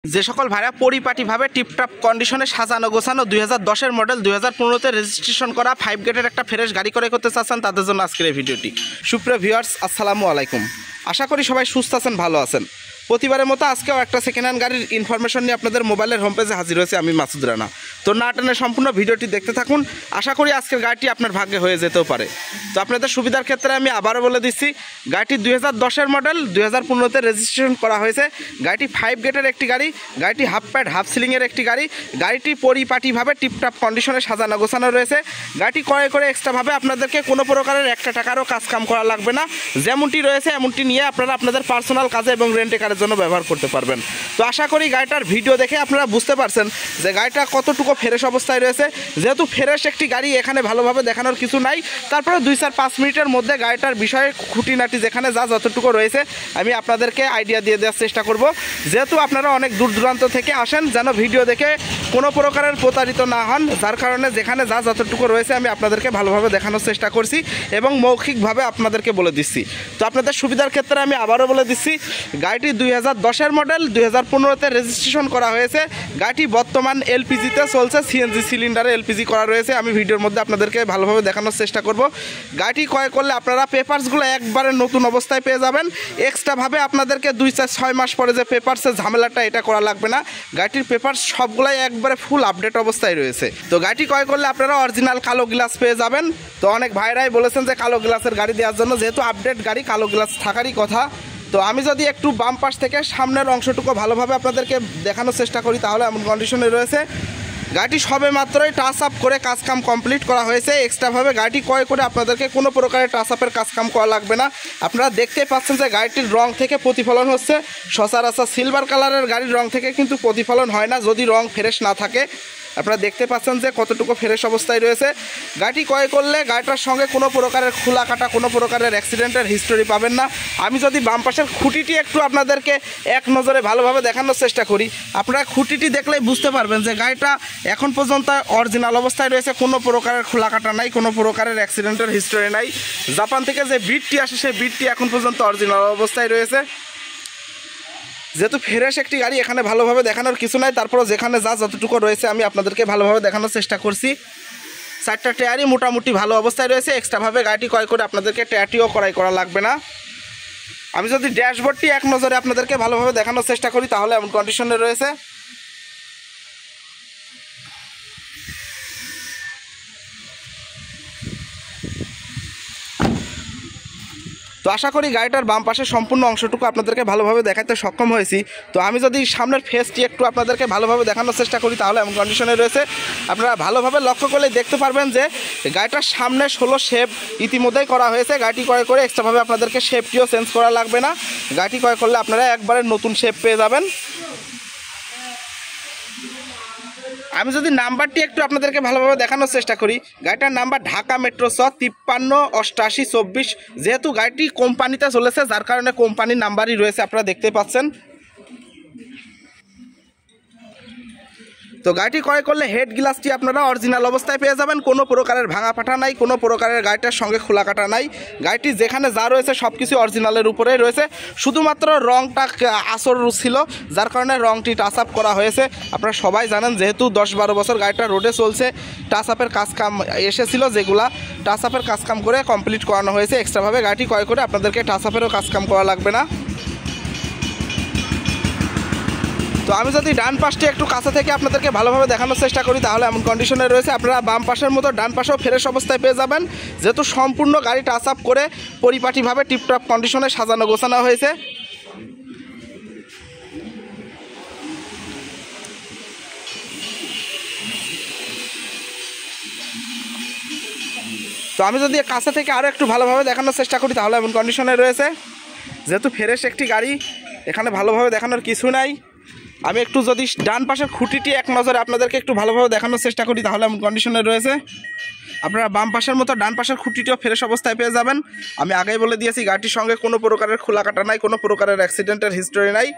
যে সকল ভাইরা পরিপাটিভাবে টিপটপ কন্ডিশনে সাজানো গোছানো 2010 মডেল 2015-তে রেজিস্ট্রেশন করা 5 গেটের একটা ফ্রেশ গাড়ি করে করতে চাচ্ছেন তাদের জন্য আজকের এই ভিডিওটি। সুপ্রিয় ভিউয়ার্স, আসসালামু আলাইকুম। আশা করি সবাই সুস্থ আছেন, ভালো আছেন। প্রতিবারের মতো আজকেও একটা সেকেন্ড হ্যান্ড গাড়ির ইনফরমেশন নিয়ে আপনাদের মোবাইলের হোম পেজে হাজির হয়েছে আমি মাসুদ রানা। তো না টেনে সম্পূর্ণ ভিডিওটি দেখতে থাকুন। আশা করি আজকের গাড়িটি আপনার ভাগ্যে হয়ে যেতেও পারে। তো আপনাদের সুবিধার ক্ষেত্রে আমি আবারও বলে দিচ্ছি, গাড়িটি 2010 মডেল 2015-তে রেজিস্ট্রেশন করা হয়েছে। গাড়িটি 5 গেটের একটি গাড়ি, গাড়িটি হাফ প্যাড হাফ সিলিংয়ের একটি গাড়ি। গাড়িটি পরিপাটিভাবে টিপটপ কন্ডিশনে সাজানো গোছানো রয়েছে। গাড়িটি ক্রয় করে এক্সট্রাভাবে আপনাদেরকে কোনো প্রকারের একটা টাকারও কাজকাম করা লাগবে না। যেমনটি রয়েছে এমনটি নিয়ে আপনারা আপনাদের পার্সোনাল কাজে এবং রেন্টে কারের জন্য ব্যবহার করতে পারবেন। তো আশা করি গাড়িটার ভিডিও দেখে আপনারা বুঝতে পারছেন যে গাড়িটা কতটুকু ফ্রেশ অবস্থায় রয়েছে। যেহেতু ফ্রেশ একটি গাড়ি, এখানে ভালোভাবে দেখানোর কিছু নাই। তারপরে 2-4-5 মিনিটের মধ্যে গাড়িটার বিষয়ে খুঁটিনাটি যেখানে যতটুকু রয়েছে আমি আপনাদেরকে আইডিয়া দিয়ে দেওয়ার চেষ্টা করব। যেহেতু আপনারা অনেক দূর দূরান্ত থেকে আসেন, যেন ভিডিও দেখে কোনো প্রকারের প্রতারিত না হন, যার কারণে যেখানে যতটুকু রয়েছে আমি আপনাদেরকে ভালোভাবে দেখানোর চেষ্টা করছি এবং মৌখিকভাবে আপনাদেরকে বলে দিচ্ছি। তো আপনাদের সুবিধার ক্ষেত্রে আমি আবারও বলে দিচ্ছি, গাড়িটি 2010 মডেল 2015-তে রেজিস্ট্রেশন করা হয়েছে। গাড়িটি বর্তমান এলপিজিতে চলছে, সিএনজি সিলিন্ডারে এলপিজি করা রয়েছে। আমি ভিডিওর মধ্যে আপনাদেরকে ভালোভাবে দেখানোর চেষ্টা করব। গাড়িটি ক্রয় করলে আপনারা পেপারসগুলো একবারে নতুন অবস্থায় পেয়ে যাবেন। এক্সট্রাভাবে আপনাদেরকে 2-4-6 মাস পরে যে পেপারসের ঝামেলাটা এটা করা লাগবে না। গাড়িটির পেপার সবগুলাই একবারে ফুল আপডেট অবস্থায় রয়েছে। তো গাড়িটি ক্রয় করলে আপনারা অরিজিনাল কালো গ্লাস পেয়ে যাবেন। তো অনেক ভাইরাই বলেছেন যে কালো গ্লাসের গাড়ি দেওয়ার জন্য, যেহেতু আপডেট গাড়ি কালো গ্লাস থাকারই কথা। তো আমি যদি একটু বাম পাশ থেকে সামনের অংশটুকু ভালোভাবে আপনাদেরকে দেখানোর চেষ্টা করি, তাহলে এমন কন্ডিশনে রয়েছে। গাড়িটি সবে মাত্রই টাচ আপ করে কাজকাম কমপ্লিট করা হয়েছে। এক্সট্রাভাবে গাড়িটি ক্রয় করে আপনাদেরকে কোনো প্রকারের টাচ আপের কাজকাম করা লাগবে না। আপনারা দেখতে পাচ্ছেন যে গাড়িটির রং থেকে প্রতিফলন হচ্ছে। সচরাচর সিলভার কালারের গাড়ির রং থেকে কিন্তু প্রতিফলন হয় না যদি রং ফ্রেশ না থাকে। আপনারা দেখতে পাচ্ছেন যে কতটুকু ফ্রেশ অবস্থায় রয়েছে। গাড়িটি ক্রয় করলে গাড়িটার সঙ্গে কোনো প্রকারের খোলা কাটা, কোনো প্রকারের অ্যাক্সিডেন্টের হিস্টোরি পাবেন না। আমি যদি বাম পাশের খুঁটিটি একটু আপনাদেরকে এক নজরে ভালোভাবে দেখানোর চেষ্টা করি, আপনারা খুঁটিটি দেখলেই বুঝতে পারবেন যে গাড়িটা এখন পর্যন্ত অরিজিনাল অবস্থায় রয়েছে। কোনো প্রকারের খোলা কাটা নাই, কোনো প্রকারের অ্যাক্সিডেন্টের হিস্টোরি নাই। জাপান থেকে যে বিটটি আসে সেই বিটটি এখন পর্যন্ত অরিজিনাল অবস্থায় রয়েছে। যেহেতু ফ্রেশ একটি গাড়ি, এখানে ভালোভাবে দেখানোর কিছু নাই। তারপরে যেখানে যতটুকু রয়েছে আমি আপনাদেরকে ভালোভাবে দেখানোর চেষ্টা করছি। 4টা টায়ারই মোটামুটি ভালো অবস্থায় রয়েছে। এক্সট্রাভাবে গাড়িটি ক্রয় করে আপনাদেরকে টায়ারটিও ক্রয় করা লাগবে না। আমি যদি ড্যাশবোর্ডটি এক নজরে আপনাদেরকে ভালোভাবে দেখানোর চেষ্টা করি, তাহলে এমন কন্ডিশনে রয়েছে। তো আশা করি গাড়িটার বাম পাশের সম্পূর্ণ অংশটুকু আপনাদেরকে ভালোভাবে দেখাতে সক্ষম হয়েছি। তো আমি যদি সামনের ফেসটি একটু আপনাদেরকে ভালোভাবে দেখানোর চেষ্টা করি, তাহলে এমন কন্ডিশনে রয়েছে। আপনারা ভালোভাবে লক্ষ্য করলে দেখতে পারবেন যে গাড়িটার সামনে 16 শেপ ইতিমধ্যেই করা হয়েছে। গাড়িটি ক্রয় করে এক্সট্রাভাবে আপনাদেরকে শেপটিও চেঞ্জ করা লাগবে না। গাড়িটি ক্রয় করলে আপনারা একবারে নতুন শেপ পেয়ে যাবেন। আমি যদি নাম্বারটি একটু আপনাদেরকে ভালোভাবে দেখানোর চেষ্টা করি, গাড়িটার নাম্বার ঢাকা মেট্রো 53-88-24। যেহেতু গাড়িটি কোম্পানিতে চলেছে, যার কারণে কোম্পানির নাম্বারই রয়েছে, আপনারা দেখতে পাচ্ছেন। তো গাড়িটি ক্রয় করলে হেড গ্লাসটি আপনারা অরিজিনাল অবস্থায় পেয়ে যাবেন। কোনো প্রকারের ভাঙা ফাটা নাই, কোনো প্রকারের গাড়িটার সঙ্গে খোলা কাটা নাই। গাড়িটি যেখানে যা রয়েছে সব কিছু অরিজিনালের উপরেই রয়েছে। শুধুমাত্র রংটা আসর ছিল, যার কারণে রংটি টাচ আপ করা হয়েছে। আপনারা সবাই জানেন, যেহেতু 10-12 বছর গাড়িটা রোডে চলছে, টাচ আপের কাজকাম এসেছিলো, যেগুলা টাচ আপের কাজকাম করে কমপ্লিট করানো হয়েছে। এক্সট্রাভাবে গাড়িটি ক্রয় করে আপনাদেরকে টাচ আপেরও কাজকাম করা লাগবে না। তো আমি যদি ডান পাশটি একটু কাছে থেকে আপনাদেরকে ভালোভাবে দেখানোর চেষ্টা করি, তাহলে এমন কন্ডিশনে রয়েছে। আপনারা বাম পাশের মতো ডান পাশেও ফ্রেশ অবস্থায় পেয়ে যাবেন। যেহেতু সম্পূর্ণ গাড়ি টাচ আপ করে পরিপাটিভাবে টিপটপ কন্ডিশনে সাজানো গোছানো হয়েছে। তো আমি যদি কাছে থেকে আরও একটু ভালোভাবে দেখানোর চেষ্টা করি, তাহলে এমন কন্ডিশনে রয়েছে। যেহেতু ফ্রেশ একটি গাড়ি, এখানে ভালোভাবে দেখানোর কিছু নাই। আমি একটু যদি ডান পাশের খুঁটিটি এক নজরে আপনাদেরকে একটু ভালোভাবে দেখানোর চেষ্টা করি, তাহলে এমন কন্ডিশনে রয়েছে। আপনারা বাম পাশের মতো ডান পাশের খুঁটিটিও ফ্রেশ অবস্থায় পেয়ে যাবেন। আমি আগেই বলে দিয়েছি, গাড়িটির সঙ্গে কোনো প্রকারের খোলা কাটা নাই, কোনো প্রকারের অ্যাক্সিডেন্টের হিস্টোরি নাই।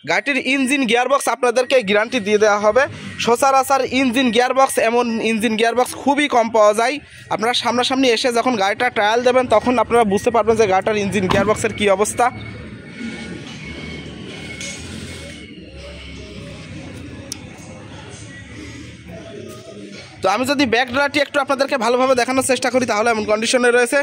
গাড়িটির ইঞ্জিন গিয়ারবক্স আপনাদেরকে গ্যারান্টি দিয়ে দেওয়া হবে। সচরাচর ইঞ্জিন গিয়ারবক্স, এমন ইঞ্জিন গিয়ারবক্স খুবই কম পাওয়া যায়। আপনারা সামনাসামনি এসে যখন গাড়িটা ট্রায়াল দেবেন, তখন আপনারা বুঝতে পারবেন যে গাড়িটার ইঞ্জিন গিয়ারবক্সের কী অবস্থা। তো আমি যদি ব্যাক ডোরটি একটু আপনাদেরকে ভালোভাবে দেখানোর চেষ্টা করি তাহলে এমন কন্ডিশনে রয়েছে।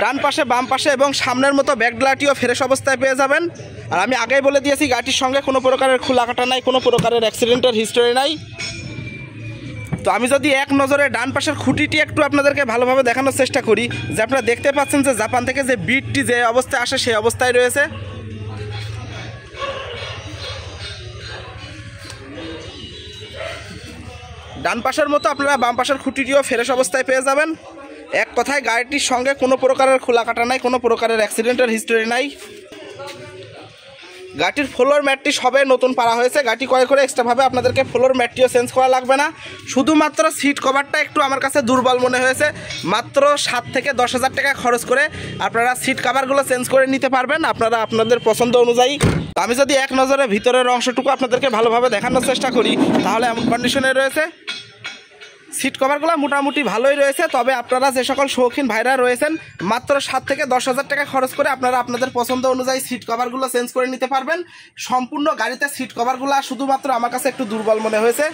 ডান পাশে, বাম পাশে এবং সামনের মতো ব্যাক ডোরটিও ফ্রেশ অবস্থায় পেয়ে যাবেন। আর আমি আগেই বলে দিয়েছি গাড়িটির সঙ্গে কোনো প্রকারের খোলা কাটা নাই, কোনো প্রকারের অ্যাক্সিডেন্টের হিস্টোরি নাই। তো আমি যদি এক নজরে ডান পাশের খুঁটিটি একটু আপনাদেরকে ভালোভাবে দেখানোর চেষ্টা করি, যে আপনারা দেখতে পাচ্ছেন যে জাপান থেকে যে বিটটি যে অবস্থায় আসে সেই অবস্থায় রয়েছে। ডান পাশের মতো আপনারা বাম পাশের খুঁটিটিও ফ্রেশ অবস্থায় পেয়ে যাবেন। এক কথায় গাড়িটির সঙ্গে কোনো প্রকারের খোলা কাটা নাই, কোনো প্রকারের অ্যাক্সিডেন্টের হিস্টোরি নাই। গাড়িটির ফ্লোর ম্যাটটি সবে নতুন পাড়া হয়েছে। গাড়িটি ক্রয় করে এক্সট্রাভাবে আপনাদেরকে ফ্লোর ম্যাটটিও চেঞ্জ করা লাগবে না। শুধুমাত্র সিট কভারটা একটু আমার কাছে দুর্বল মনে হয়েছে। মাত্র 7 থেকে 10,000 টাকা খরচ করে আপনারা সিট কভারগুলো চেঞ্জ করে নিতে পারবেন আপনারা আপনাদের পছন্দ অনুযায়ী। আমি যদি এক নজরে ভিতরের অংশটুকু আপনাদেরকে ভালোভাবে দেখানোর চেষ্টা করি তাহলে এমন কন্ডিশনে রয়েছে। সিট কভারগুলো মোটামুটি ভালোই রয়েছে, তবে আপনারা যে সকল শৌখিন ভাইরা রয়েছেন মাত্র 7 থেকে 10,000 টাকা খরচ করে আপনারা আপনাদের পছন্দ অনুযায়ী সিট কভারগুলো চেঞ্জ করে নিতে পারবেন। সম্পূর্ণ গাড়িতে সিট কভারগুলো শুধুমাত্র আমার কাছে একটু দুর্বল মনে হয়েছে।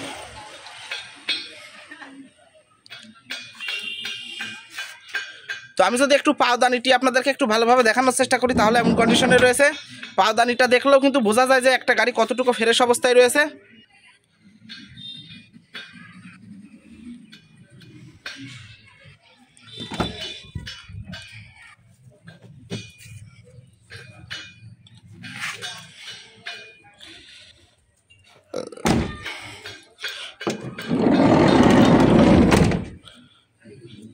তো আমি যদি একটু পাওদানিটি আপনাদেরকে একটু ভালোভাবে দেখানোর চেষ্টা করি তাহলে এমন কন্ডিশনে রয়েছে। পাওদানিটা দেখলেও কিন্তু বোঝা যায় যে একটা গাড়ি কতটুকু ফ্রেশ অবস্থায় রয়েছে।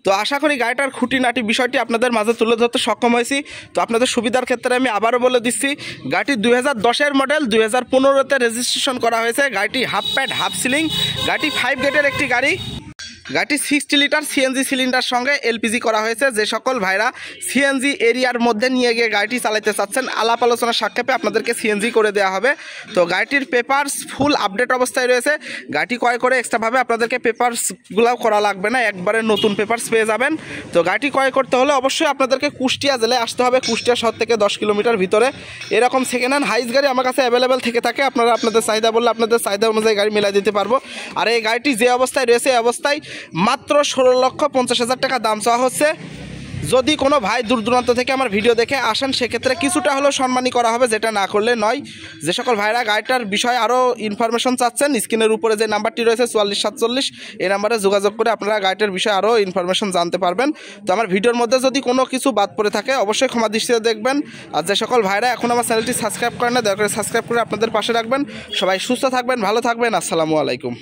তো আশা করি গাড়িটার খুঁটিনাটি বিষয়টি আপনাদের মাঝে তুলে ধরতে সক্ষম হয়েছি। তো আপনাদের সুবিধার ক্ষেত্রে আমি আবারও বলে দিচ্ছি, গাড়িটি 2010-এর মডেল, 2015-তে রেজিস্ট্রেশন করা হয়েছে। গাড়িটি হাফ প্যাড হাফ সিলিং, গাড়িটি 5 গেটের একটি গাড়ি। গাড়িটি 60 লিটার সিএনজি সিলিন্ডার সঙ্গে এলপিজি করা হয়েছে। যে সকল ভাইরা সিএনজি এরিয়ার মধ্যে নিয়ে গিয়ে গাড়িটি চালাতে চাচ্ছেন আলাপ আলোচনার সাক্ষেপে আপনাদেরকে সিএনজি করে দেওয়া হবে। তো গাড়িটির পেপারস ফুল আপডেট অবস্থায় রয়েছে। গাড়িটি ক্রয় করে এক্সট্রাভাবে আপনাদেরকে পেপারসগুলোও করা লাগবে না, একবারে নতুন পেপারস পেয়ে যাবেন। তো গাড়িটি ক্রয় করতে হলে অবশ্যই আপনাদেরকে কুষ্টিয়া জেলায় আসতে হবে। কুষ্টিয়া শহর থেকে 10 কিলোমিটার ভিতরে এরকম সেকেন্ড হ্যান্ড হাইস গাড়ি আমার কাছে অ্যাভেলেবেল থেকে থাকে। আপনারা আপনাদের চাহিদা বললে আপনাদের চাহিদা অনুযায়ী গাড়ি মিলাই দিতে পারবো। আর এই গাড়িটি যে অবস্থায় রয়েছে এই অবস্থায় মাত্র 16,50,000 টাকা দাম চাওয়া হচ্ছে। যদি কোনো ভাই দূর দূরান্ত থেকে আমার ভিডিও দেখে আসেন সেক্ষেত্রে কিছুটা হলেও সম্মানী করা হবে, যেটা না করলে নয়। যে সকল ভাইরা গাড়িটার বিষয়ে আরও ইনফরমেশন চাচ্ছেন স্ক্রিনের উপরে যে নাম্বারটি রয়েছে 4447 এই নাম্বারে যোগাযোগ করে আপনারা গাড়িটার বিষয়ে আরও ইনফরমেশন জানতে পারবেন। তো আমার ভিডিওর মধ্যে যদি কোনো কিছু বাদ পড়ে থাকে অবশ্যই ক্ষমা দৃষ্টিতে দেখবেন। আর যে সকল ভাইরা এখন আমার চ্যানেলটি সাবস্ক্রাইব করেন না দয়া করে সাবস্ক্রাইব করে আপনাদের পাশে রাখবেন। সবাই সুস্থ থাকবেন, ভালো থাকবেন। আসসালামু আলাইকুম।